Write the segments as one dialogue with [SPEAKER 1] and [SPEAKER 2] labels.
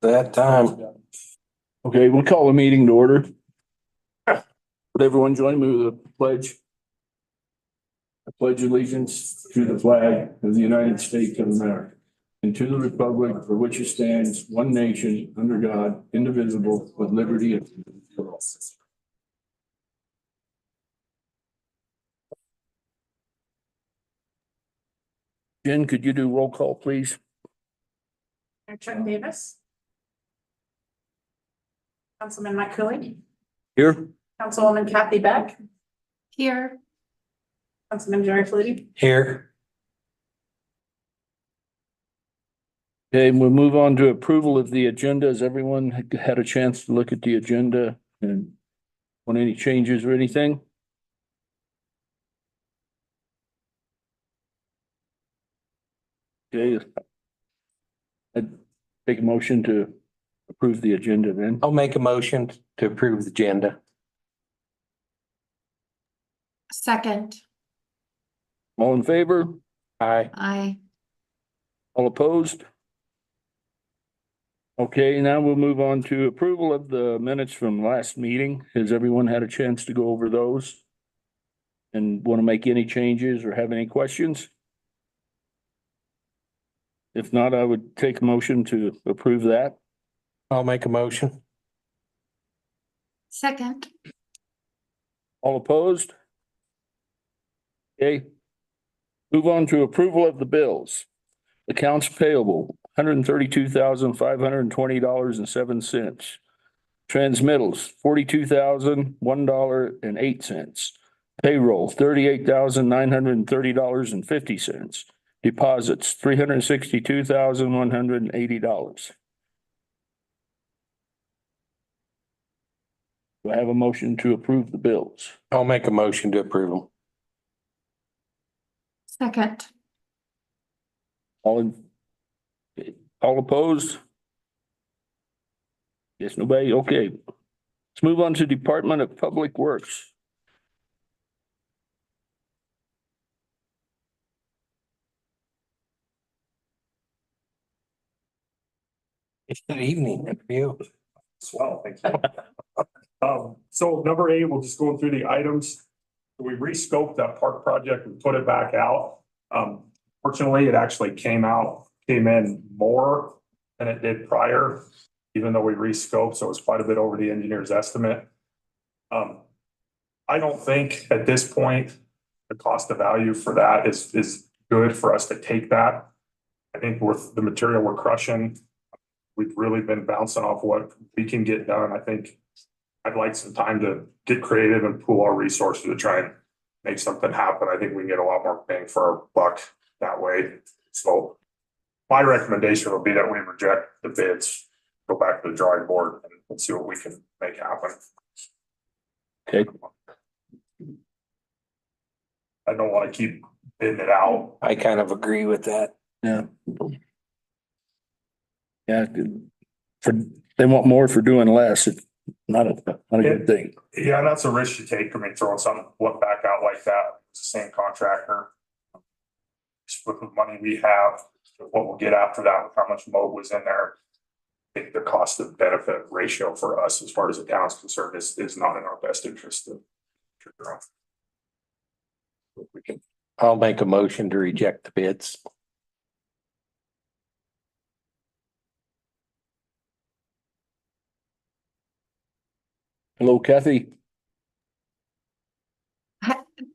[SPEAKER 1] That time.
[SPEAKER 2] Okay, we'll call the meeting to order. Would everyone join me with a pledge? I pledge allegiance to the flag of the United States of America and to the republic for which it stands, one nation, under God, indivisible, with liberty and justice for all. Jen, could you do roll call, please?
[SPEAKER 3] Chuck Davis. Councilman Mike Cooley.
[SPEAKER 2] Here.
[SPEAKER 3] Councilwoman Kathy Beck.
[SPEAKER 4] Here.
[SPEAKER 3] Councilman Jerry Flutie.
[SPEAKER 1] Here.
[SPEAKER 2] Okay, we'll move on to approval of the agenda. Has everyone had a chance to look at the agenda and want any changes or anything? Okay. I'd take a motion to approve the agenda then.
[SPEAKER 1] I'll make a motion to approve the agenda.
[SPEAKER 4] Second.
[SPEAKER 2] All in favor?
[SPEAKER 1] Aye.
[SPEAKER 4] Aye.
[SPEAKER 2] All opposed? Okay, now we'll move on to approval of the minutes from last meeting. Has everyone had a chance to go over those? And want to make any changes or have any questions? If not, I would take a motion to approve that.
[SPEAKER 1] I'll make a motion.
[SPEAKER 4] Second.
[SPEAKER 2] All opposed? Okay. Move on to approval of the bills. Accounts payable, $132,520.07. Transmittals, $42,001.08. Payroll, $38,930.50. Deposits, $362,180. Do I have a motion to approve the bills?
[SPEAKER 1] I'll make a motion to approve them.
[SPEAKER 4] Second.
[SPEAKER 2] All opposed? Yes, nobody? Okay. Let's move on to Department of Public Works.
[SPEAKER 1] Good evening, you.
[SPEAKER 5] Swell, thank you. So number 8, we'll just go through the items. We rescoped that park project and put it back out. Fortunately, it actually came in more than it did prior, even though we rescoped, so it was quite a bit over the engineer's estimate. I don't think at this point, the cost of value for that is good for us to take that. I think with the material we're crushing, we've really been bouncing off what we can get done. I think I'd like some time to get creative and pool our resources to try and make something happen. I think we can get a lot more bang for our buck that way. So my recommendation would be that we reject the bids, go back to the drawing board and see what we can make happen.
[SPEAKER 2] Okay.
[SPEAKER 5] I don't want to keep bidding it out.
[SPEAKER 1] I kind of agree with that.
[SPEAKER 2] Yeah. Yeah, they want more for doing less. It's not a good thing.
[SPEAKER 5] Yeah, and that's a risk you take. I mean, throwing something back out like that. It's the same contractor. Just with the money we have, what we'll get after that, with how much mold was in there. I think the cost of benefit ratio for us, as far as the town's concerned, is not in our best interest to trigger off.
[SPEAKER 1] I'll make a motion to reject the bids.
[SPEAKER 2] Hello, Kathy.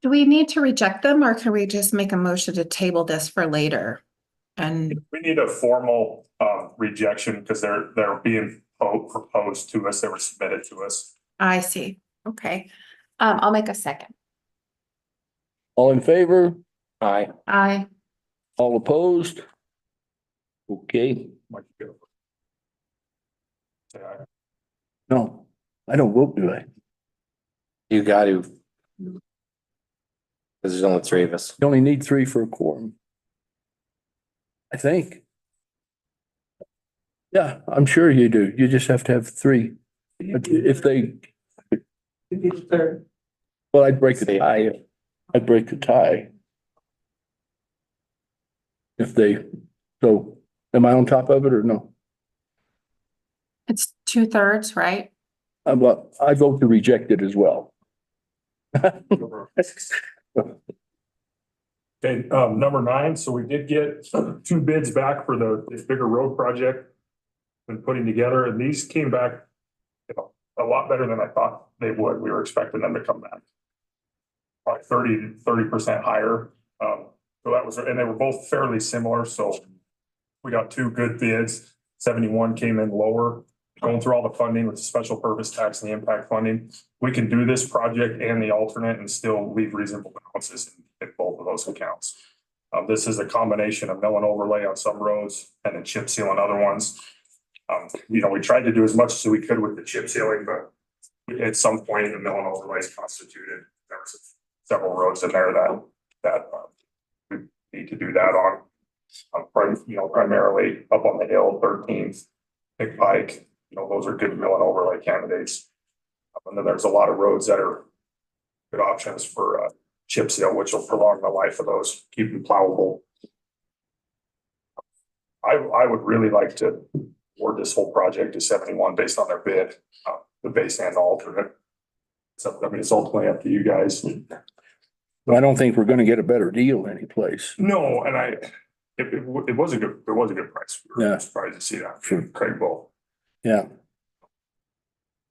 [SPEAKER 4] Do we need to reject them or can we just make a motion to table this for later? And
[SPEAKER 5] We need a formal rejection because they're being proposed to us. They were submitted to us.
[SPEAKER 4] I see. Okay. I'll make a second.
[SPEAKER 2] All in favor?
[SPEAKER 1] Aye.
[SPEAKER 4] Aye.
[SPEAKER 2] All opposed? Okay.
[SPEAKER 5] Like, say aye.
[SPEAKER 2] No, I don't vote, do I?
[SPEAKER 1] You got to. Because there's only 3 of us.
[SPEAKER 2] You only need 3 for a quorum. I think. Yeah, I'm sure you do. You just have to have 3. If they, well, I'd break the tie. I'd break the tie. If they, so am I on top of it or no?
[SPEAKER 4] It's 2/3, right?
[SPEAKER 2] I vote to reject it as well.
[SPEAKER 5] Okay, number 9, so we did get 2 bids back for this bigger road project. Been putting together, and these came back, a lot better than I thought they would. We were expecting them to come back like 30% higher. So that was, and they were both fairly similar, so we got 2 good bids. 71 came in lower. Going through all the funding with the special purpose tax and the impact funding, we can do this project and the alternate and still leave reasonable balances in both of those accounts. This is a combination of mill and overlay on some roads and then chip seal on other ones. We tried to do as much as we could with the chip sealing, but at some point the mill and overlay is constituted. There was several roads in there that we need to do that on. Primarily up on the hill, 13th, Big Pike. Those are good mill and overlay candidates. And then there's a lot of roads that are good options for chip seal, which will prolong the life of those, keep them plowable. I would really like to award this whole project to 71 based on their bid, the base and the alternate. So, it's ultimately up to you guys.
[SPEAKER 2] I don't think we're gonna get a better deal anyplace.
[SPEAKER 5] No, and it was a good price. We were
[SPEAKER 2] Yeah.
[SPEAKER 5] surprised to see that.
[SPEAKER 2] Sure.
[SPEAKER 5] Craig Bull.
[SPEAKER 2] Yeah.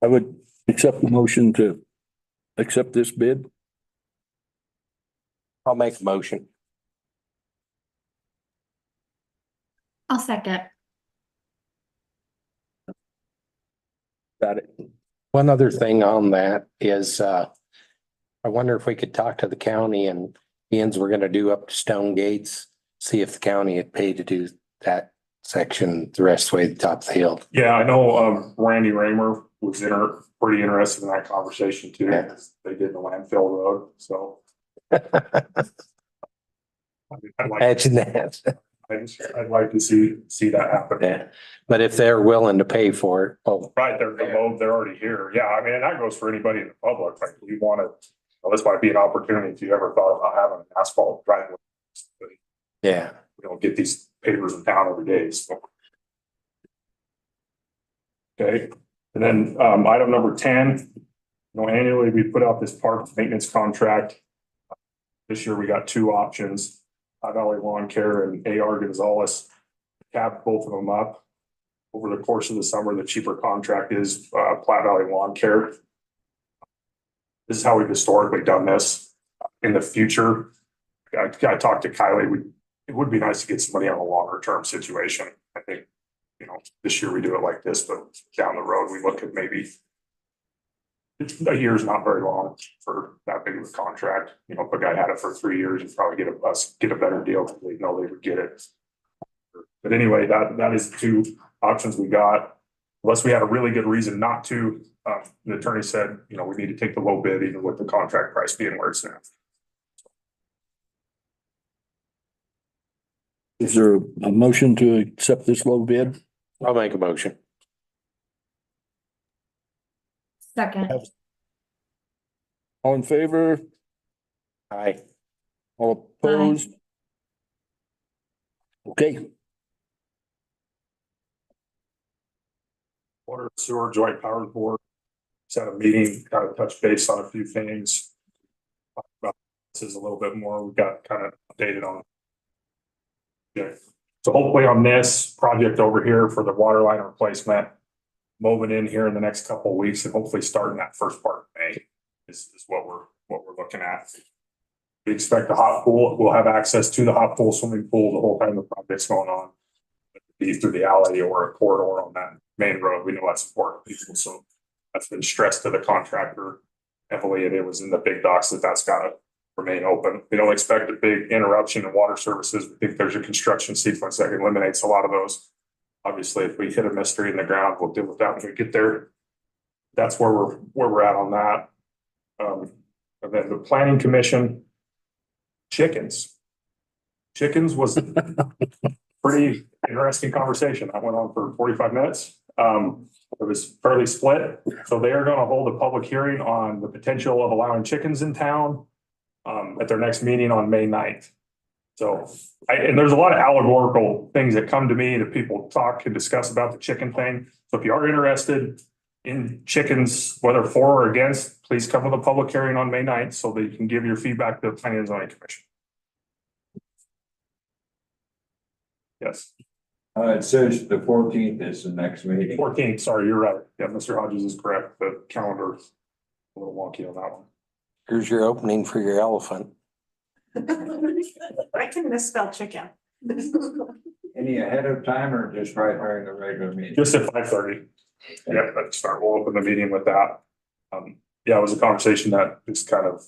[SPEAKER 2] I would accept the motion to accept this bid.
[SPEAKER 1] I'll make a motion.
[SPEAKER 4] I'll second.
[SPEAKER 2] Got it.
[SPEAKER 1] One other thing on that is, I wonder if we could talk to the county and ends we're gonna do up to Stone Gates, see if the county had paid to do that section the rest of the way to the top of the hill.
[SPEAKER 5] Yeah, I know, Randy Raymer was pretty interested in that conversation too.
[SPEAKER 1] Yeah.
[SPEAKER 5] They did the landfill road, so.
[SPEAKER 1] Imagine that.
[SPEAKER 5] I'd like to see that happen.
[SPEAKER 1] Yeah, but if they're willing to pay for it, oh,
[SPEAKER 5] Right, they're already here. Yeah, I mean, and that goes for anybody in the public. Like, we want to, this might be an opportunity if you ever thought about having an asphalt driveway.
[SPEAKER 1] yeah.
[SPEAKER 5] We don't get these pavers in town every day, so. Okay, and then, item number 10, annually we put out this park maintenance contract. This year we got 2 options, High Valley Lawn Care and AR Gonzalez. Capped both of them up. Over the course of the summer, the cheaper contract is, Platte Valley Lawn Care. This is how we've historically done this. In the future, I talked to Kylie, it would be nice to get somebody on a longer term situation. I think, this year we do it like this, but down the road, we look at maybe a year's not very long for that big of a contract. If a guy had it for 3 years, you'd probably get a better deal because they know they would get it. But anyway, that is the 2 options we got. Unless we had a really good reason not to, the attorney said, we need to take the low bid even with the contract price being where it's at.
[SPEAKER 2] Is there a motion to accept this low bid?
[SPEAKER 1] I'll make a motion.
[SPEAKER 4] Second.
[SPEAKER 2] All in favor?
[SPEAKER 1] Aye.
[SPEAKER 2] All opposed? Okay,
[SPEAKER 5] Water Sewer Joint Powers Board set a meeting, kind of touch base on a few things. Talk about this is a little bit more, we got kind of updated on. Yeah, so hopefully on this project over here for the water line replacement, moving in here in the next couple of weeks and hopefully starting that first part of May is what we're looking at. We expect the hot pool, we'll have access to the hot pool, swimming pool the whole time the project's going on. Be through the alley or a corridor on that main road. We know that's important to people, so that's been stressed to the contractor heavily, and it was in the big docs that's got to remain open. We don't expect a big interruption in water services. We think there's a construction sequence that eliminates a lot of those. Obviously, if we hit a mystery in the ground, we'll deal with that when we get there. That's where we're at on that. And then the planning commission, chickens was pretty interesting conversation. That went on for 45 minutes. It was fairly split. So they are going to hold a public hearing on the potential of allowing chickens in town at their next meeting on May 9th. So, and there's a lot of allegorical things that come to me that people talk and discuss about the chicken thing. So if you are interested in chickens, whether for or against, please come to the public hearing on May 9th so that you can give your feedback to the Planning and Zoning Commission. Yes,
[SPEAKER 6] It says the 14th is the next meeting.
[SPEAKER 5] 14th, sorry, you're right. Yeah, Mr. Hodges is correct. The calendar's a little wonky on that one.
[SPEAKER 1] Here's your opening for your elephant.
[SPEAKER 3] I can misspell chicken.
[SPEAKER 6] Any ahead of time or just right during the regular meeting?
[SPEAKER 5] Just at 5:30. Yeah, let's start. We'll open the meeting with that. Yeah, it was a conversation that just kind of.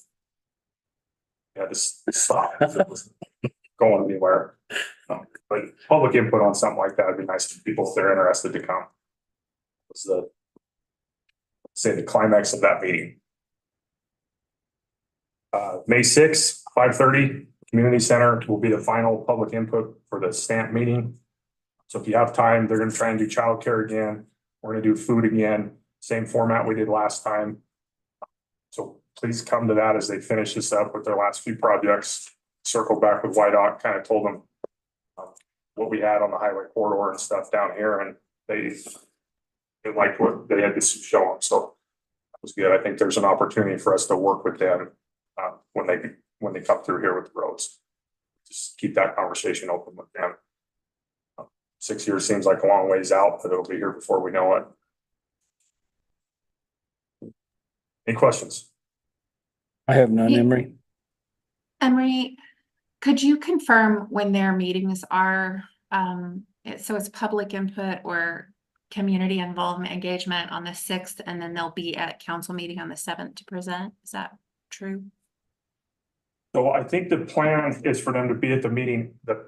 [SPEAKER 5] Yeah, just stopped. It wasn't going anywhere. But public input on something like that would be nice to people if they're interested to come. Was the climax of that meeting. May 6th, 5:30, community center will be the final public input for the stamp meeting. So if you have time, they're gonna try and do childcare again. We're gonna do food again, same format we did last time. So please come to that as they finish this up with their last few projects. Circle back with White Oak, kind of told them what we had on the highway corridor and stuff down here, and they liked what they had to show them. So that was good. I think there's an opportunity for us to work with them when they come through here with the roads. Just keep that conversation open with them. 6 years seems like a long ways out, but it'll be here before we know it. Any questions?
[SPEAKER 2] I have none, Emery.
[SPEAKER 4] Emery, could you confirm when their meetings are? So it's public input or community involvement engagement on the 6th, and then they'll be at council meeting on the 7th to present. Is that true?
[SPEAKER 5] So I think the plan is for them to be at the meeting, the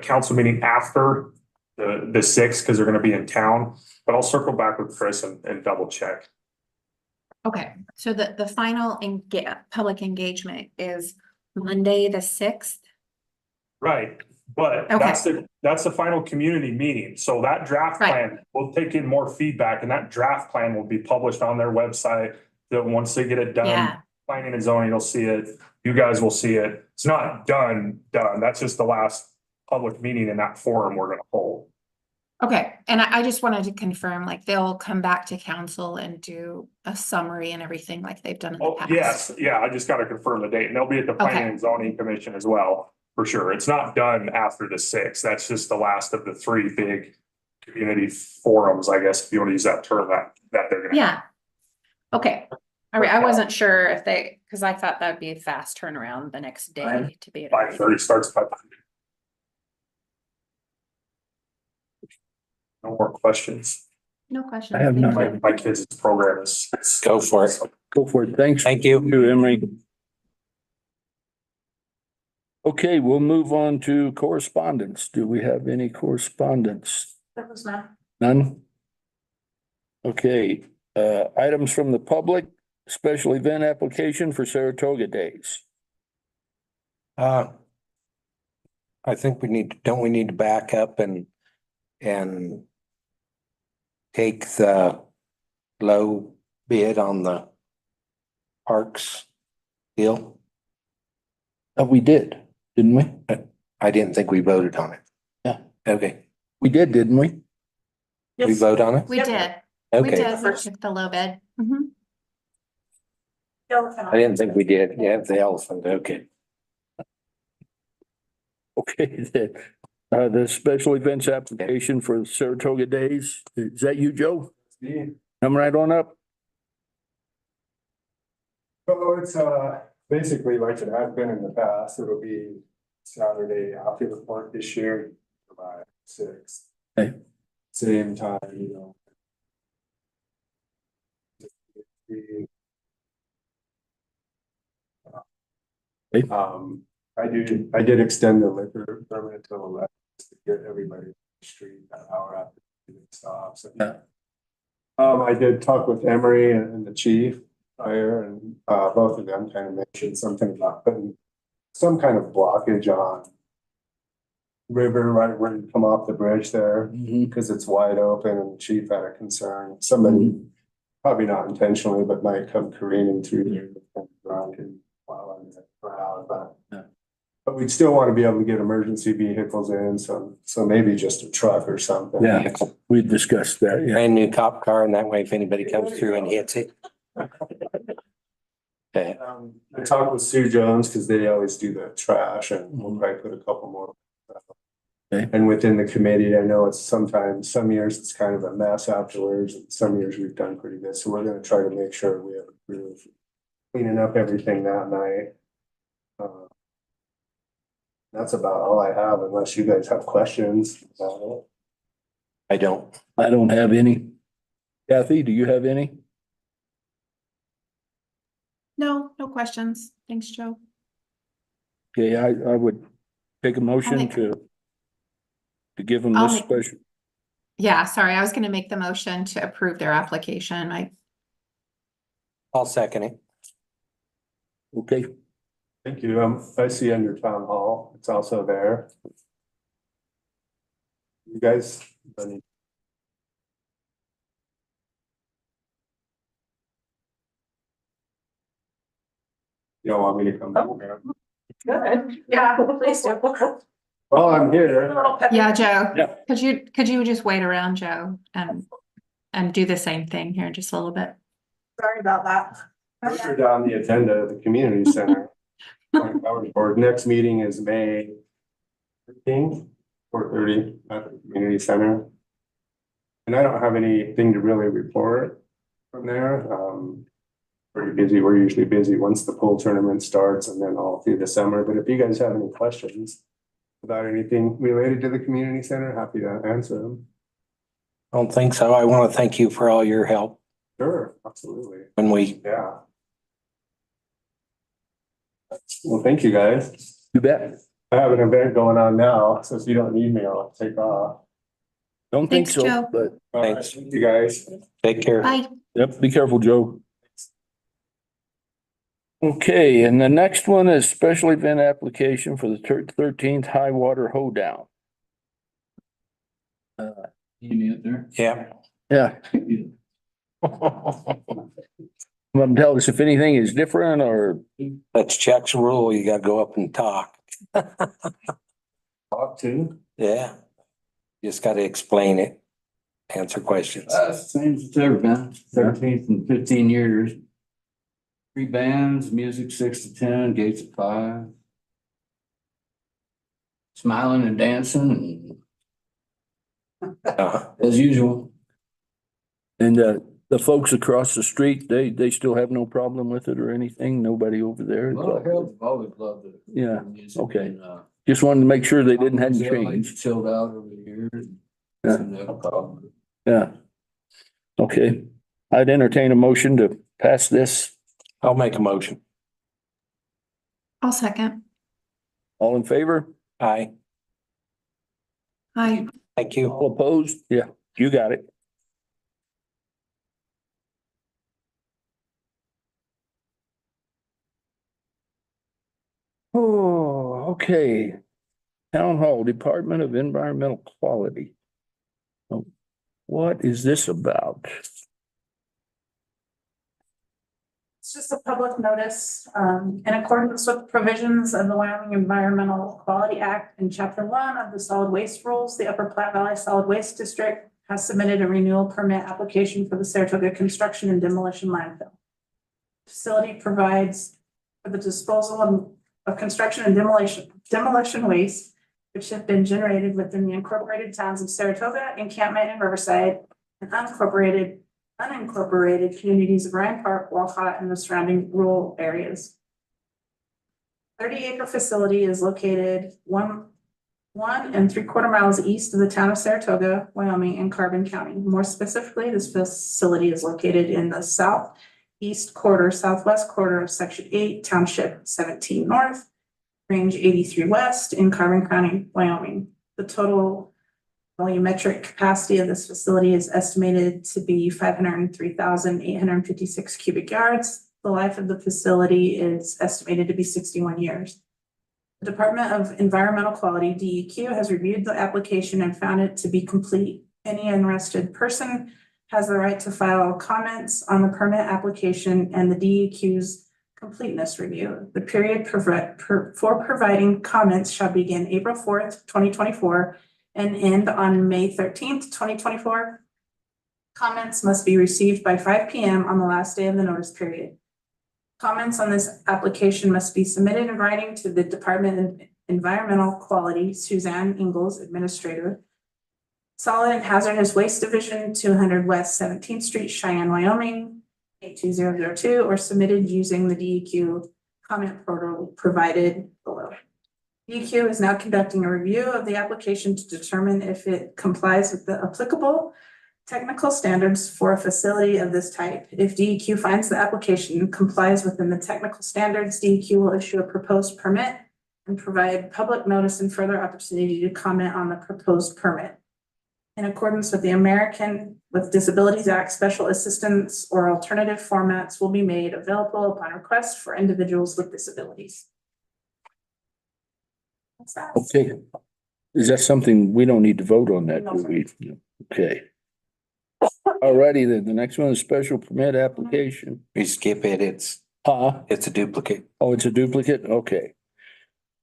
[SPEAKER 5] council meeting after the 6th, because they're gonna be in town, but I'll circle back with Chris and double check.
[SPEAKER 4] Okay, so the final public engagement is Monday, the 6th?
[SPEAKER 5] Right, but
[SPEAKER 4] Okay.
[SPEAKER 5] that's the final community meeting, so that draft
[SPEAKER 4] Right.
[SPEAKER 5] plan, we'll take in more feedback, and that draft plan will be published on their website. That once they get it done,
[SPEAKER 4] Yeah,
[SPEAKER 5] planning and zoning will see it, you guys will see it. It's not done, that's just the last public meeting in that forum we're gonna hold.
[SPEAKER 4] okay, and I just wanted to confirm, like, they'll come back to council and do a summary and everything like they've done in the
[SPEAKER 5] Oh,
[SPEAKER 4] past.
[SPEAKER 5] yes, yeah, I just gotta confirm the date, and they'll be at the planning
[SPEAKER 4] Okay.
[SPEAKER 5] and zoning commission as well, for sure. It's not done after the 6th, that's just the last of the 3 big community forums, I guess, if you wanna use that term, that they're gonna.
[SPEAKER 4] Yeah. Okay, all right, I wasn't sure if because I thought that'd be a fast turnaround the next day to be.
[SPEAKER 5] 5:30 starts by. No more questions.
[SPEAKER 4] No questions.
[SPEAKER 2] I have
[SPEAKER 4] thank
[SPEAKER 2] none.
[SPEAKER 4] you.
[SPEAKER 5] My kids' program is.
[SPEAKER 1] Go for it.
[SPEAKER 2] Go for it. Thanks.
[SPEAKER 1] Thank you.
[SPEAKER 2] You, Emery. Okay, we'll move on to correspondence. Do we have any correspondence?
[SPEAKER 3] That was not.
[SPEAKER 2] None? Okay, items from the public, special event application for Saratoga Days.
[SPEAKER 1] I think don't we need to back up and take the low bid on the parks deal?
[SPEAKER 2] We did, didn't we?
[SPEAKER 1] I didn't think we voted on it.
[SPEAKER 2] Yeah.
[SPEAKER 1] Okay,
[SPEAKER 2] We did, didn't we?
[SPEAKER 1] we
[SPEAKER 3] Yes.
[SPEAKER 1] vote on it?
[SPEAKER 4] We
[SPEAKER 3] Yep.
[SPEAKER 4] did, we
[SPEAKER 1] Okay,
[SPEAKER 4] did, first took the low bid. Mhm.
[SPEAKER 1] I didn't think we did. Yeah, the elephant, okay.
[SPEAKER 2] Okay, the special events application for Saratoga Days. Is that you, Joe? Come right on up.
[SPEAKER 7] So it's basically like it has been in the past, it'll be Saturday after the park this year, July 6th.
[SPEAKER 2] Okay.
[SPEAKER 7] Same time, you know.
[SPEAKER 2] Okay.
[SPEAKER 7] I did extend the liquor permit till 11 to get everybody on the street an hour after it stops.
[SPEAKER 2] Yeah.
[SPEAKER 7] I did talk with Emery and the chief fire, and both of them kind of mentioned something about putting some kind of blockage on river right where you come off the bridge there, because it's wide open, and the chief had a concern. Somebody, probably not intentionally, but might come careening through there and drunk and while in the crowd,
[SPEAKER 2] Yeah.
[SPEAKER 7] but But we'd still want to be able to get emergency vehicles in, so maybe just a truck or something.
[SPEAKER 2] Yeah, we discussed that, yeah.
[SPEAKER 1] Brand new cop car, and that way if anybody comes through and hits it. Okay,
[SPEAKER 7] I talked with Sue Jones because they always do the trash and we'll probably put a couple more.
[SPEAKER 2] Okay.
[SPEAKER 7] And within the committee, I know it's sometimes, some years it's kind of a mess afterwards and some years we've done pretty good. So we're gonna try to make sure we have a crew cleaning up everything that night. That's about all I have unless you guys have questions about it.
[SPEAKER 1] I don't.
[SPEAKER 2] I don't have any. Kathy, do you have any?
[SPEAKER 4] No, no questions. Thanks, Joe.
[SPEAKER 2] Okay, I would take a motion
[SPEAKER 4] make-
[SPEAKER 2] to give them
[SPEAKER 4] I'll
[SPEAKER 2] this
[SPEAKER 4] make-
[SPEAKER 2] special.
[SPEAKER 4] Yeah, sorry, I was gonna make the motion to approve their application.
[SPEAKER 1] I'll second it.
[SPEAKER 2] Okay,
[SPEAKER 7] Thank you. I see under town hall, it's also there. You guys, any- you don't want me to come down here?
[SPEAKER 3] Good. Yeah, please do.
[SPEAKER 7] Well, I'm here.
[SPEAKER 4] Yeah, Joe.
[SPEAKER 2] Yeah.
[SPEAKER 4] Could you just wait around, Joe, and do the same thing here in just a little bit?
[SPEAKER 3] Sorry about that.
[SPEAKER 7] We're down the agenda of the community center. Our next meeting is May 13th, 4:30 at the community center. And I don't have anything to really report from there. Pretty busy. We're usually busy once the pool tournament starts and then all through the summer. But if you guys have any questions about anything related to the community center, happy to answer them.
[SPEAKER 1] I don't think so. I want to thank you for all your help
[SPEAKER 7] Sure, absolutely.
[SPEAKER 1] when we,
[SPEAKER 7] Yeah. Well, thank you, guys.
[SPEAKER 2] you bet.
[SPEAKER 7] I have an event going on now, so if you don't need me, I'll take off.
[SPEAKER 2] Don't think
[SPEAKER 4] Thanks,
[SPEAKER 2] so,
[SPEAKER 4] Joe.
[SPEAKER 2] but,
[SPEAKER 7] All right,
[SPEAKER 1] Thanks.
[SPEAKER 7] thank you guys.
[SPEAKER 1] take care.
[SPEAKER 4] Bye.
[SPEAKER 2] yep, be careful, Joe. Okay, and the next one is special event application for the 13th High Water Hoedown.
[SPEAKER 6] You need there?
[SPEAKER 1] Yeah.
[SPEAKER 2] Yeah, want to tell us if anything is different or,
[SPEAKER 1] That's Chuck's rule. You gotta go up and talk.
[SPEAKER 7] Talk to.
[SPEAKER 1] Yeah. Just gotta explain it, answer questions.
[SPEAKER 6] Same as it's ever been, 13th and 15 years. 3 bands, music 6 to 10, gates at 5. Smiling and dancing
[SPEAKER 1] Uh,
[SPEAKER 6] as usual.
[SPEAKER 2] and the folks across the street, they still have no problem with it or anything? Nobody over there?
[SPEAKER 6] Well, hell, I've always loved it.
[SPEAKER 2] Yeah,
[SPEAKER 6] Music
[SPEAKER 2] okay.
[SPEAKER 6] and,
[SPEAKER 2] Just wanted to make sure they didn't have
[SPEAKER 6] they've
[SPEAKER 2] changed.
[SPEAKER 6] Chilled out over the years.
[SPEAKER 2] Yeah.
[SPEAKER 6] No problem.
[SPEAKER 2] Yeah. Okay, I'd entertain a motion to pass this.
[SPEAKER 1] I'll make a motion.
[SPEAKER 4] I'll second.
[SPEAKER 2] All in favor?
[SPEAKER 1] Aye.
[SPEAKER 4] Hi.
[SPEAKER 1] Thank you.
[SPEAKER 2] All opposed? Yeah, you got it. Oh, okay. Town Hall, Department of Environmental Quality. Oh, what is this about?
[SPEAKER 3] It's just a public notice, in accordance with provisions of the Wyoming Environmental Quality Act and Chapter 1 of the Solid Waste Rules, the Upper Platte Valley Solid Waste District has submitted a renewal permit application for the Saratoga Construction and Demolition Landfill. Facility provides for the disposal of construction and demolition waste, which have been generated within the incorporated towns of Saratoga, Encampment, and Riverside, and unincorporated communities of Ryan Park, Walcott, and the surrounding rural areas. 30-acre facility is located 1 3/4 miles east of the town of Saratoga, Wyoming, and Carbon County. More specifically, this facility is located in the southwest quarter of Section 8, Township 17 North, Range 83 West in Carbon County, Wyoming. The total volumetric capacity of this facility is estimated to be 503,856 cubic yards. The life of the facility is estimated to be 61 years. The Department of Environmental Quality, DEQ, has reviewed the application and found it to be complete. Any interested person has the right to file comments on the permit application, and the DEQ's completeness review. The period for providing comments shall begin April 4th, 2024 and end on May 13th, 2024. Comments must be received by 5 p.m. on the last day of the notice period. Comments on this application must be submitted in writing to the Department of Environmental Quality, Suzanne Ingalls, Administrator, Solid and Hazardous Waste Division, 200 West 17th Street, Cheyenne, Wyoming, 82002, or submitted using the DEQ comment portal provided below. DEQ is now conducting a review of the application to determine if it complies with the applicable technical standards for a facility of this type. If DEQ finds the application complies within the technical standards, DEQ will issue a proposed permit and provide public notice and further opportunity to comment on the proposed permit. In accordance with the American with Disabilities Act, special assistance or alternative formats will be made available upon request for individuals with disabilities. That's that.
[SPEAKER 2] Okay. Is that something, we don't need to vote on that,
[SPEAKER 3] No,
[SPEAKER 2] do
[SPEAKER 3] sir.
[SPEAKER 2] we? Okay. Alrighty then, the next one is special permit application.
[SPEAKER 1] We skip it, it's a duplicate.
[SPEAKER 2] Oh, it's a duplicate? Okay.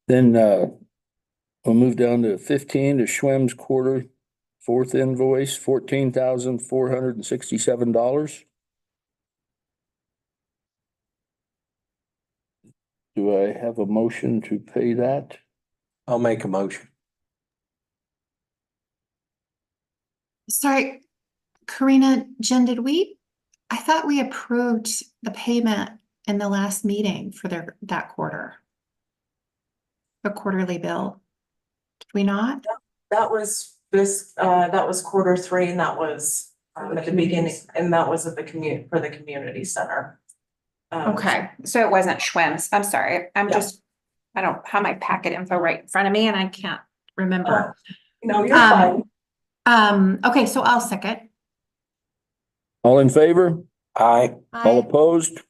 [SPEAKER 2] Then, we'll move down to 15 to Schwemm's quarter, fourth invoice, $14,467. Do I have a motion to pay that?
[SPEAKER 1] I'll make a motion.
[SPEAKER 4] Sorry, Karina, Jen, I thought we approved the payment in the last meeting for that quarter. The quarterly bill. Did we not?
[SPEAKER 8] That was quarter three, and that was at the beginning, and that was at the for the community center.
[SPEAKER 4] Okay, so it wasn't Schwemm's. I'm sorry. I don't have my packet info right in front of me and I can't remember.
[SPEAKER 8] No, you're fine.
[SPEAKER 4] Okay, so I'll second.
[SPEAKER 2] All in favor?
[SPEAKER 1] Aye.
[SPEAKER 2] All opposed?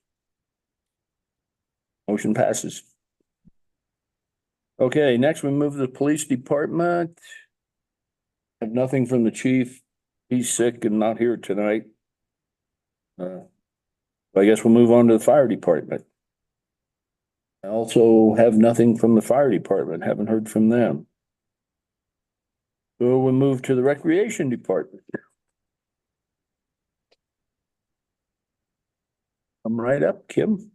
[SPEAKER 2] Motion passes. Okay, next we move to the police department. Have nothing from the chief. He's sick and not here tonight. I guess we'll move on to the fire department. I also have nothing from the fire department. Haven't heard from them. So we'll move to the recreation department. Come right up, Kim.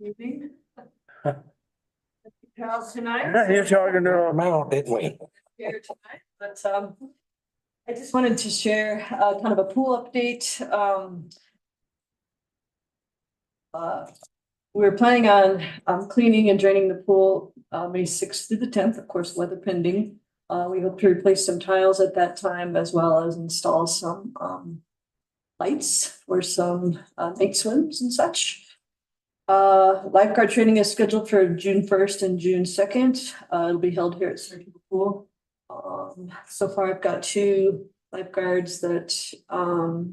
[SPEAKER 8] Evening. How's tonight?
[SPEAKER 1] Yeah, you're talking to our mouth, didn't we?
[SPEAKER 8] Here tonight, but I just wanted to share kind of a pool update. We're planning on cleaning and draining the pool May 6th through the 10th, of course, weather pending. We hope to replace some tiles at that time, as well as install some lights for some night swims and such. Lifeguard training is scheduled for June 1st and June 2nd. It'll be held here at Circular Pool. So far I've got 2 lifeguards that are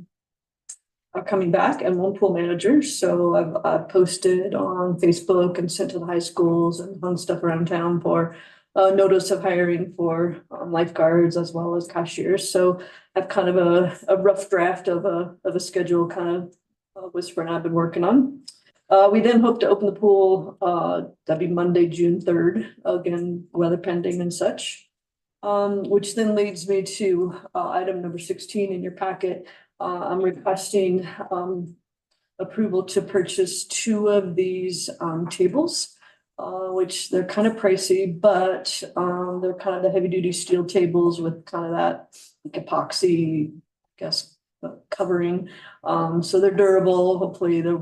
[SPEAKER 8] coming back and 1 pool manager. So I've posted on Facebook and sent to the high schools and hung stuff around town for notice of hiring for lifeguards as well as cashiers. So I've kind of a rough draft of a schedule kind of Whisper and I've been working on. We then hope to open the pool, that'd be Monday, June 3rd, again, weather pending and such. Which then leads me to item number 16 in your packet. I'm requesting approval to purchase 2 of these tables, which they're kind of pricey, but they're kind of the heavy duty steel tables with kind of that like epoxy, I guess, covering. So they're durable. Hopefully they're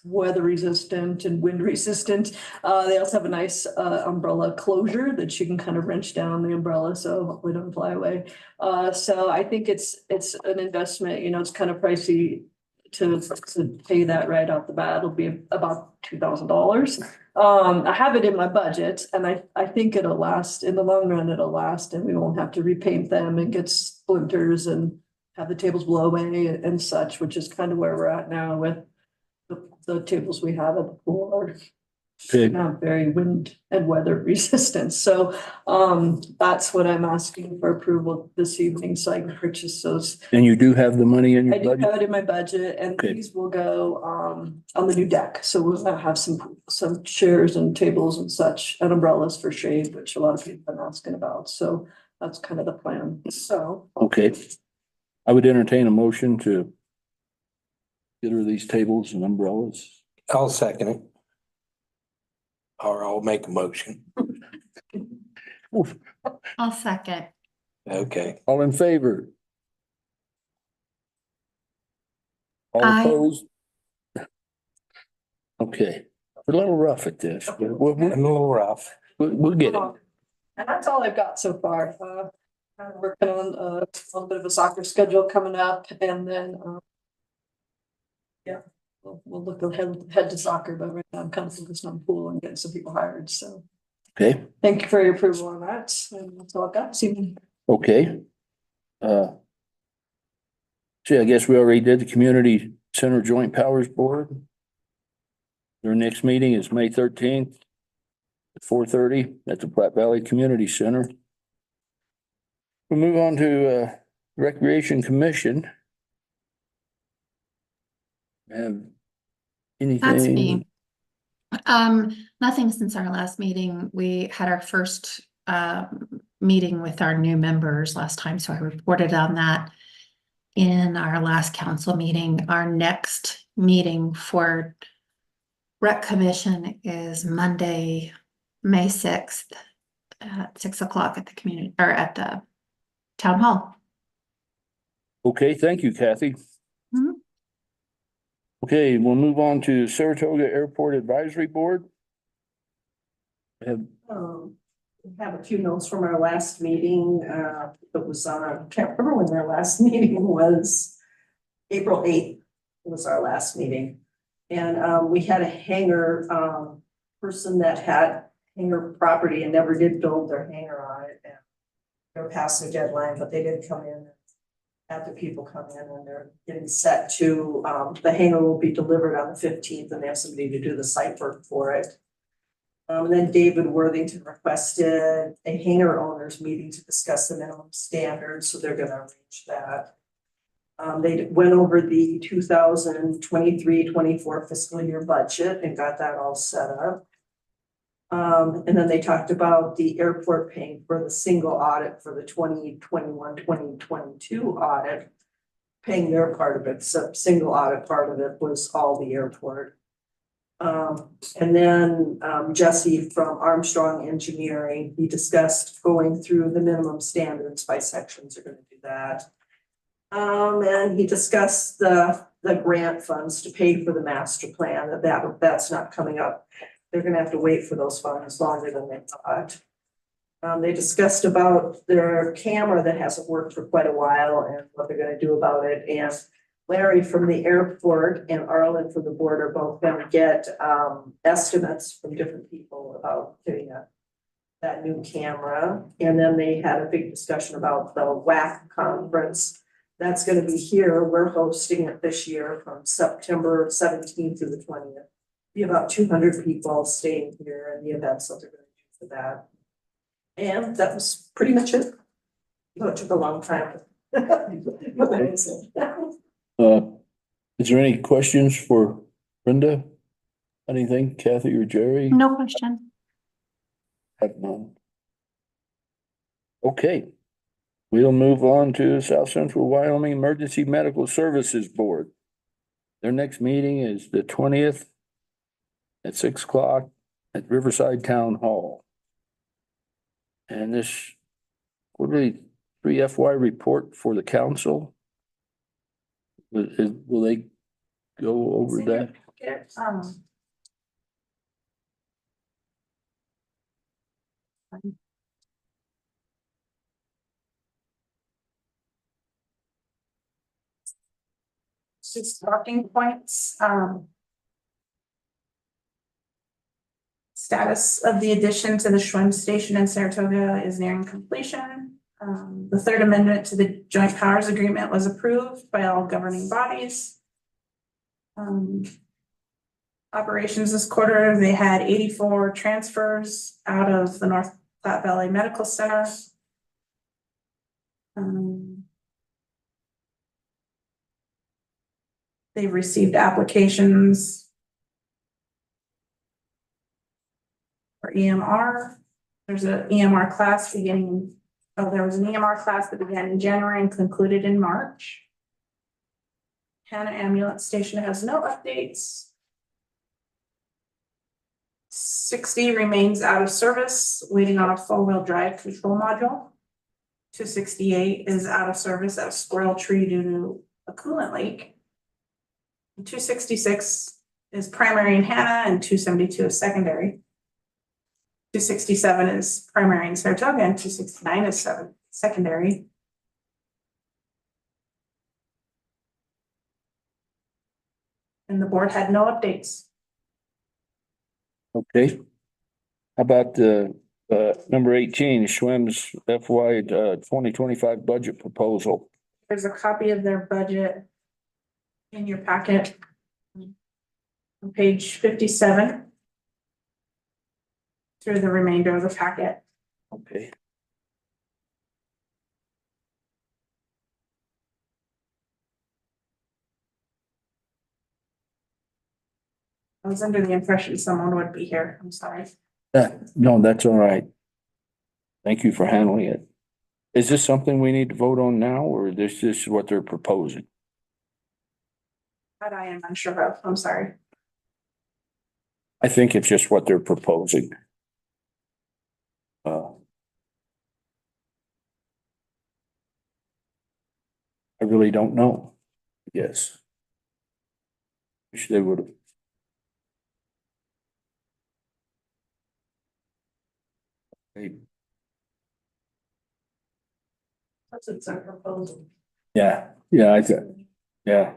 [SPEAKER 8] weather resistant and wind resistant. They also have a nice umbrella closure that you can kind of wrench down the umbrella, so hopefully don't fly away. So I think it's an investment. You know, it's kind of pricey to pay that right off the bat. It'll be about $2,000. I have it in my budget, and I think it'll last in the long run. It'll last, and we won't have to repaint them and get splinters and have the tables blow away and such, which is kind of where we're at now with the tables we have at the pool are
[SPEAKER 2] Okay.
[SPEAKER 8] not very wind and weather resistant. So that's what I'm asking for approval this evening, so I can purchase those.
[SPEAKER 2] And you do have the money in
[SPEAKER 8] I
[SPEAKER 2] your
[SPEAKER 8] do
[SPEAKER 2] budget?
[SPEAKER 8] have it in my budget, and
[SPEAKER 2] Okay.
[SPEAKER 8] these will go on the new deck. So we'll have some chairs and tables and such, and umbrellas for shade, which a lot of people have been asking about. So that's kind of the plan. So
[SPEAKER 2] Okay. I would entertain a motion to get rid of these tables and umbrellas.
[SPEAKER 1] I'll second it. Or I'll make a motion.
[SPEAKER 4] I'll second.
[SPEAKER 1] Okay.
[SPEAKER 2] All in favor? All
[SPEAKER 4] Aye.
[SPEAKER 2] opposed? Okay, we're a little rough at this, but we'll,
[SPEAKER 1] I'm a little rough.
[SPEAKER 2] we'll get it.
[SPEAKER 8] and that's all I've got so far. I'm working on a little bit of a soccer schedule coming up, and then yeah, we'll look ahead to soccer, but right now I'm kind of focused on pool and getting some people hired. So
[SPEAKER 2] Okay,
[SPEAKER 8] thank you for your approval on that. And that's all I've got this evening.
[SPEAKER 2] okay. See, I guess we already did the Community Center Joint Powers Board. Their next meeting is May 13th at 4:30 at the Platte Valley Community Center. We'll move on to Recreation Commission. Have
[SPEAKER 4] That's
[SPEAKER 2] anything?
[SPEAKER 4] me. Nothing since our last meeting. We had our first meeting with our new members last time, so I reported on that in our last council meeting. Our next meeting for Rec Commission is Monday, May 6th at 6 o'clock at the community or at the town hall.
[SPEAKER 2] Okay, thank you, Kathy.
[SPEAKER 4] Mhm.
[SPEAKER 2] Okay, we'll move on to Saratoga Airport Advisory Board. Have,
[SPEAKER 9] We have a few notes from our last meeting, that was on, can't remember when their last meeting was. April 8th was our last meeting. And, we had a hangar, person that had hangar property and never did build their hangar on it. And they're past their deadline, but they did come in. Had the people come in and they're getting set to, the hangar will be delivered on the 15th and they have somebody to do the site work for it. And then David Worthington requested a hangar owners meeting to discuss the minimum standards, so they're gonna arrange that. They went over the 2023-24 fiscal year budget and got that all set up. And then they talked about the airport paying for the single audit for the 2021-2022 audit. Paying their part of it, so single audit part of it was all the airport. And then Jesse from Armstrong Engineering, he discussed going through the minimum standards by sections, are gonna do that. And he discussed the grant funds to pay for the master plan, that's not coming up. They're gonna have to wait for those funds longer than they thought. They discussed about their camera that hasn't worked for quite a while and what they're gonna do about it, and Larry from the airport and Arlen from the board are both gonna get estimates from different people about getting that new camera. And then they had a big discussion about the WAC conference. That's gonna be here. We're hosting it this year from September 17th to the 20th. Be about 200 people staying here and the events that they're gonna do for that. And that was pretty much it. It took a long time.
[SPEAKER 2] is there any questions for Brenda? Anything, Kathy or Jerry?
[SPEAKER 4] No question.
[SPEAKER 2] Have none. Okay. We'll move on to South Central Wyoming Emergency Medical Services Board. Their next meeting is the 20th at 6 o'clock at Riverside Town Hall. And this quarterly 3FY report for the council. Will they go over that?
[SPEAKER 3] Just talking points, status of the addition to the Schwinn Station in Saratoga is nearing completion. The third amendment to the joint powers agreement was approved by all governing bodies. Operations this quarter, they had 84 transfers out of the North Platte Valley Medical Center. They've received applications for EMR. There's an EMR class beginning, there was an EMR class that began in January and concluded in March. Hannah Ambulance Station has no updates. 60 remains out of service, waiting on a four-wheel drive control module. 268 is out of service at Squirrel Tree due to a coolant leak. 266 is primary in Hannah and 272 is secondary. 267 is primary in Saratoga and 269 is secondary. And the board had no updates.
[SPEAKER 2] Okay. How about number 18, Schwemm's FY 2025 budget proposal?
[SPEAKER 3] There's a copy of their budget in your packet. On page 57. Through the remainder of the packet.
[SPEAKER 2] Okay.
[SPEAKER 3] I was under the impression someone would be here. I'm sorry.
[SPEAKER 2] No, that's all right. Thank you for handling it. Is this something we need to vote on now, or is this just what they're proposing?
[SPEAKER 3] That I am unsure of. I'm sorry.
[SPEAKER 2] I think it's just what they're proposing. I really don't know. Yes. Wish they would have.
[SPEAKER 9] That's our proposal.
[SPEAKER 2] Yeah, yeah.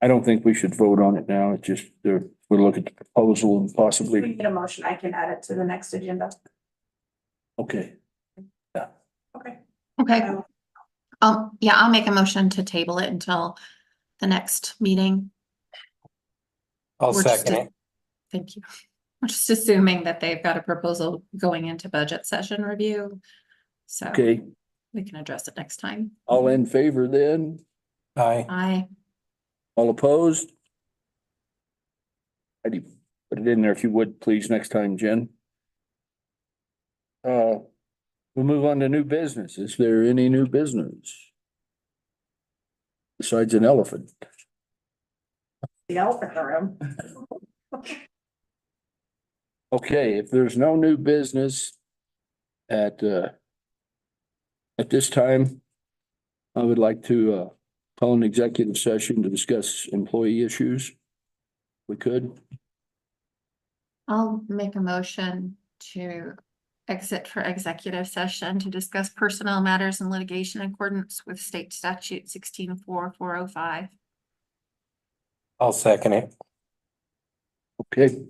[SPEAKER 2] I don't think we should vote on it now. It's just, we'll look at the proposal and
[SPEAKER 3] If we
[SPEAKER 2] possibly,
[SPEAKER 3] need a motion, I can add it to the next agenda.
[SPEAKER 2] okay.
[SPEAKER 3] Okay.
[SPEAKER 4] Okay. Yeah, I'll make a motion to table it until the next meeting.
[SPEAKER 1] I'll
[SPEAKER 4] We're just-
[SPEAKER 1] second it.
[SPEAKER 4] Thank you. We're just assuming that they've got a proposal going into budget session review. So
[SPEAKER 2] Okay,
[SPEAKER 4] we can address it next time.
[SPEAKER 2] all in favor then?
[SPEAKER 1] Aye.
[SPEAKER 2] All opposed? I'd put it in there if you would, please, next time, Jen. We'll move on to new business. Is there any new business? Besides an elephant?
[SPEAKER 3] The elephant in the room.
[SPEAKER 2] Okay, if there's no new business at this time, I would like to call an executive session to discuss employee issues. We could.
[SPEAKER 4] I'll make a motion to exit for executive session to discuss personnel matters and litigation in accordance with state statute 164405.
[SPEAKER 1] I'll second it.
[SPEAKER 2] Okay.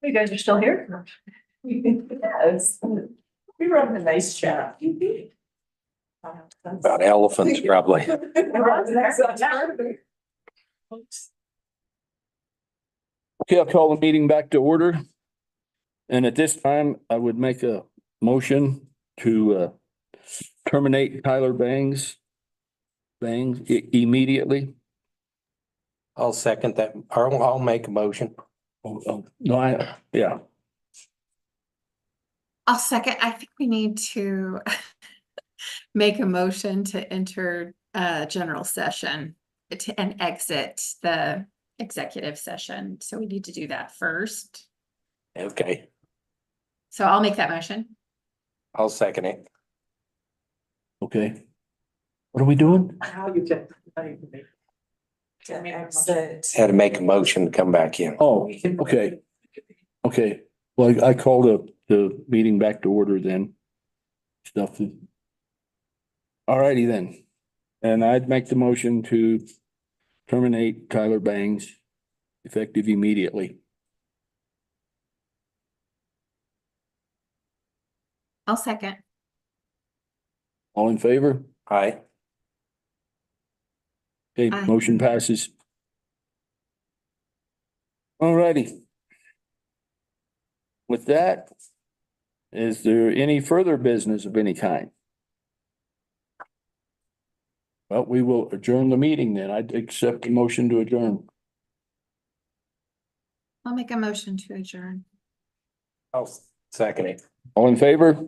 [SPEAKER 8] You guys are still here?
[SPEAKER 9] Yes. We were having a nice chat.
[SPEAKER 1] About elephants, probably.
[SPEAKER 2] Okay, I'll call the meeting back to order. And at this time, I would make a motion to terminate Tyler Bangs immediately.
[SPEAKER 1] I'll second that, or I'll make a motion.
[SPEAKER 2] No, yeah,
[SPEAKER 4] I'll second. I think we need to make a motion to enter general session and exit the executive session. So we need to do that first.
[SPEAKER 1] Okay,
[SPEAKER 4] So I'll make that motion.
[SPEAKER 1] I'll second it.
[SPEAKER 2] okay. What are we doing?
[SPEAKER 9] How you can. how you can make- Can exit.
[SPEAKER 1] Had to make a motion to come back in.
[SPEAKER 2] Oh, okay, okay. Well, I called the meeting back to order then. Stuff. All righty then. And I'd make the motion to terminate Tyler Bangs effective immediately.
[SPEAKER 4] I'll second.
[SPEAKER 2] All in favor?
[SPEAKER 1] Aye.
[SPEAKER 2] Okay,
[SPEAKER 4] Aye.
[SPEAKER 2] motion passes. All righty. With that, is there any further business of any kind? Well, we will adjourn the meeting then. I'd accept the motion to adjourn.
[SPEAKER 4] I'll make a motion to adjourn.
[SPEAKER 1] I'll second it.
[SPEAKER 2] All in favor?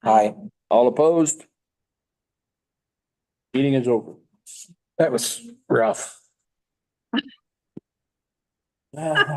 [SPEAKER 1] Aye.
[SPEAKER 2] All opposed? Meeting is over.
[SPEAKER 1] That was rough.